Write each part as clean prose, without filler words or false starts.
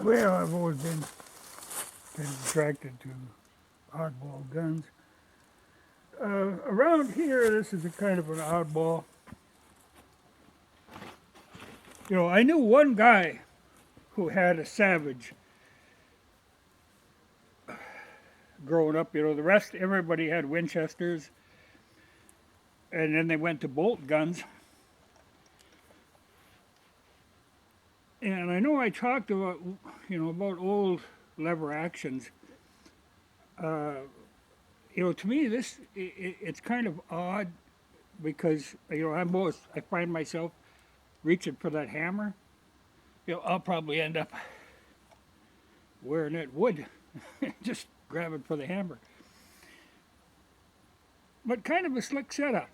Well, I've always been kind of attracted to oddball guns. Around here, this is a kind of an oddball. I knew one guy who had a Savage growing up. The rest, everybody had Winchesters, and then they went to bolt guns. And I know I talked about old lever actions. To me, it's kind of odd because I find myself reaching for that hammer. I'll probably end up wearing that wood, just grabbing for the hammer. But kind of a slick setup,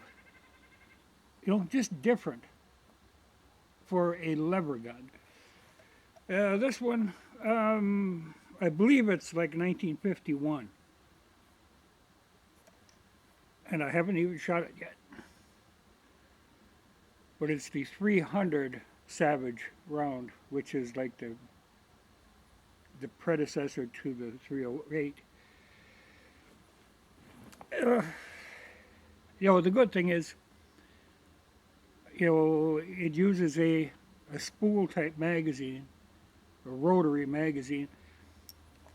just different for a lever gun. This one, I believe it's like 1951, and I haven't even shot it yet. But it's the 300 Savage round, which is like the predecessor to the 308. The good thing is, it uses a spool type magazine, a rotary magazine,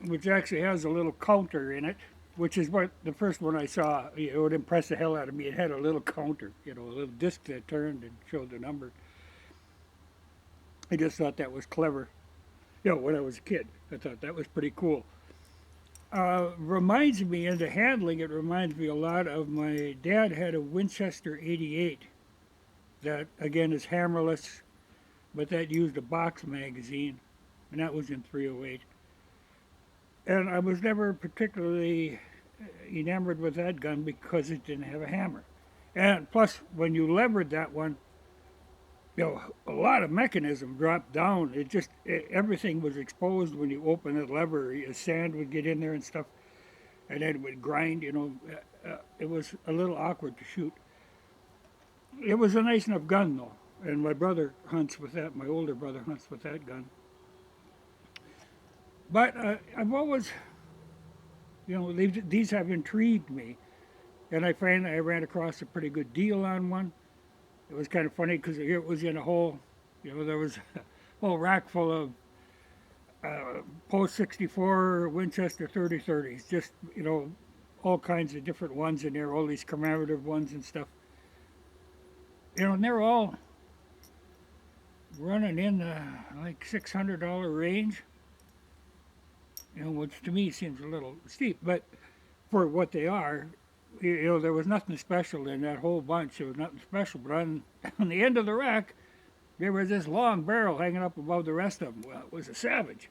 which actually has a little counter in it, which is what the first one I saw, it would impress the hell out of me. It had a little counter, a little disc that turned and showed the number. I just thought that was clever. When I was a kid, I thought that was pretty cool. Reminds me, in the handling, it reminds me a lot of my dad had a Winchester 88 that, again, is hammerless, but that used a box magazine, and that was in 308. And I was never particularly enamored with that gun because it didn't have a hammer. And plus, when you levered that one, a lot of mechanism dropped down. Everything was exposed when you open the lever. Sand would get in there and stuff, and then it would grind. It was a little awkward to shoot. It was a nice enough gun though, and my brother hunts with that. My older brother hunts with that gun. But I've always, these have intrigued me, and I find I ran across a pretty good deal on one. It was kind of funny because here it was in a whole, there was a whole rack full of post 64 Winchester 30-30s, just, all kinds of different ones in there, all these commemorative ones and stuff. And they're all running in the like $600 range, which to me seems a little steep, but for what they are, there was nothing special in that whole bunch. There was nothing special, but on the end of the rack, there was this long barrel hanging up above the rest of them. Well, it was a Savage.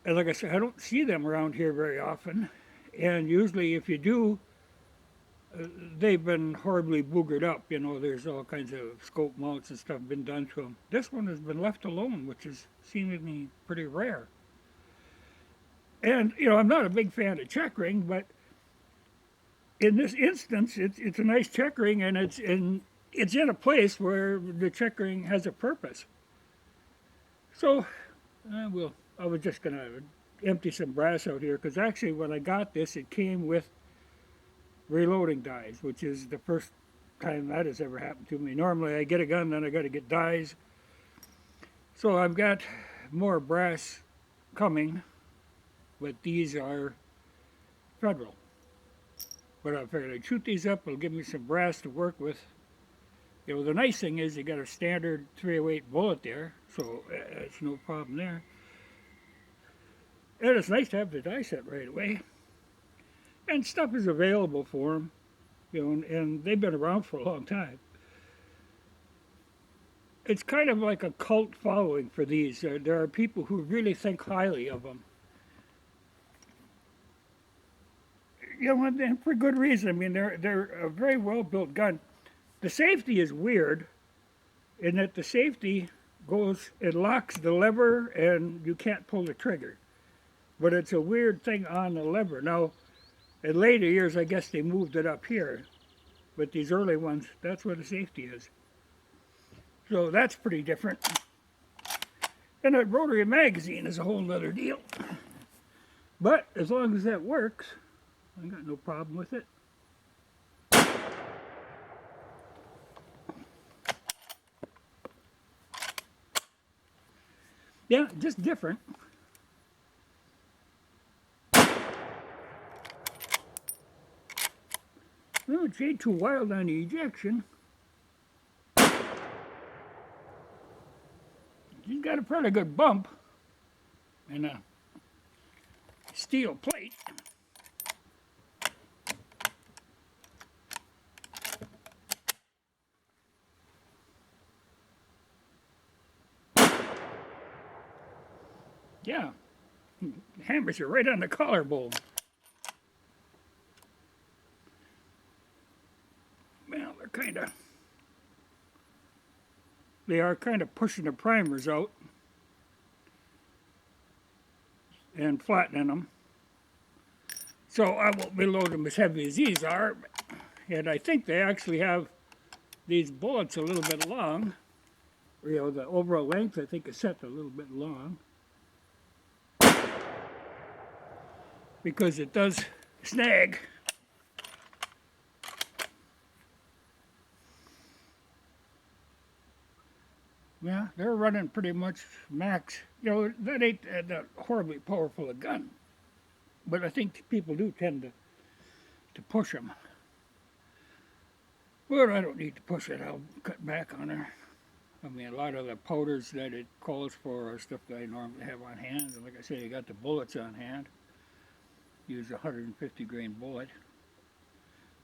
And like I said, I don't see them around here very often. And usually if you do, they've been horribly boogered up. There's all kinds of scope mounts and stuff been done to them. This one has been left alone, which is seemingly pretty rare. And, I'm not a big fan of checkering, but in this instance, it's a nice checkering, and it's in a place where the checkering has a purpose. So, I was just going to empty some brass out here, because actually when I got this, it came with reloading dies, which is the first time that has ever happened to me. Normally I get a gun, then I got to get dies. So I've got more brass coming, but these are Federal. But I figured I'd shoot these up. It'll give me some brass to work with. The nice thing is you got a standard 308 bullet there, so it's no problem there. And it's nice to have the die set right away. And stuff is available for them, and they've been around for a long time. It's kind of like a cult following for these. There are people who really think highly of them. And for good reason. I mean, they're a very well built gun. The safety is weird in that the safety it locks the lever and you can't pull the trigger. But it's a weird thing on the lever. Now, in later years, I guess they moved it up here. But these early ones, that's where the safety is. So that's pretty different. And that rotary magazine is a whole other deal. But as long as that works, I got no problem with it. Yeah, just different. Well, it ain't too wild on the ejection. He's got a pretty good bump and a steel plate. Yeah, hammers are right on the collarbone. Well, they are kind of pushing the primers out and flattening them. So I won't be loading them as heavy as these are. And I think they actually have these bullets a little bit long. You know, the overall length I think is set a little bit long. Because it does snag. Yeah, they're running pretty much max. You know, that ain't that horribly powerful a gun. But I think people do tend to push them. But I don't need to push it. I'll cut back on her. I mean, a lot of the powders that it calls for are stuff that I normally have on hand. And like I say, I got the bullets on hand. Use a 150 grain bullet.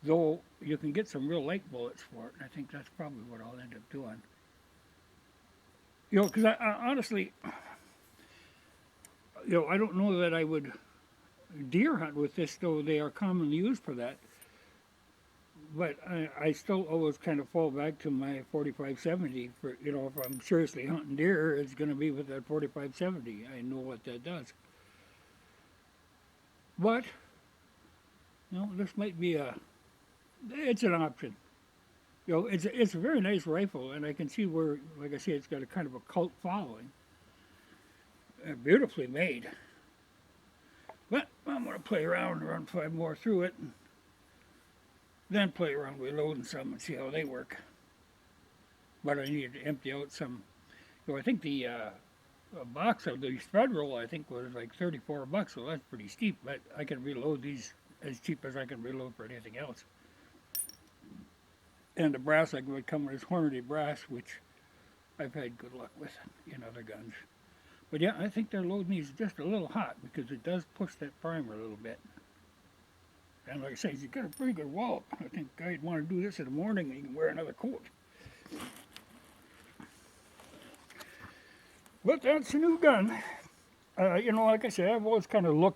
Though you can get some real light bullets for it. And I think that's probably what I'll end up doing. You know, because I honestly, you know, I don't know that I would deer hunt with this, though they are commonly used for that. But I still always kind of fall back to my 45-70 for, you know, if I'm seriously hunting deer, it's going to be with that 45-70. I know what that does. But, you know, this might be it's an option. You know, it's a very nice rifle, and I can see where, like I say, it's got a kind of a cult following. Beautifully made. But I'm going to play around and run 5 more through it, and then play around reloading some and see how they work. But I needed to empty out some. You know, I think the box of these Federal, I think, was like $34, so that's pretty steep. But I can reload these as cheap as I can reload for anything else. And the brass I would come with is Hornady brass, which I've had good luck with in other guns. But yeah, I think they're loading these just a little hot because it does push that primer a little bit. And like I say, you got a pretty good wallop. I think I'd want to do this in the morning and you can wear another coat. But that's a new gun. You know, like I said, I've always kind of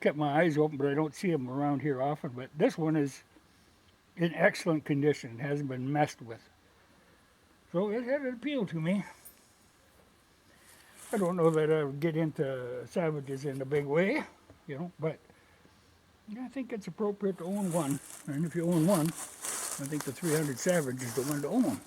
kept my eyes open, but I don't see them around here often. But this one is in excellent condition, hasn't been messed with. So it had an appeal to me. I don't know that I would get into Savages in a big way, you know, but I think it's appropriate to own one. And if you own one, I think the 300 Savage is the one to own.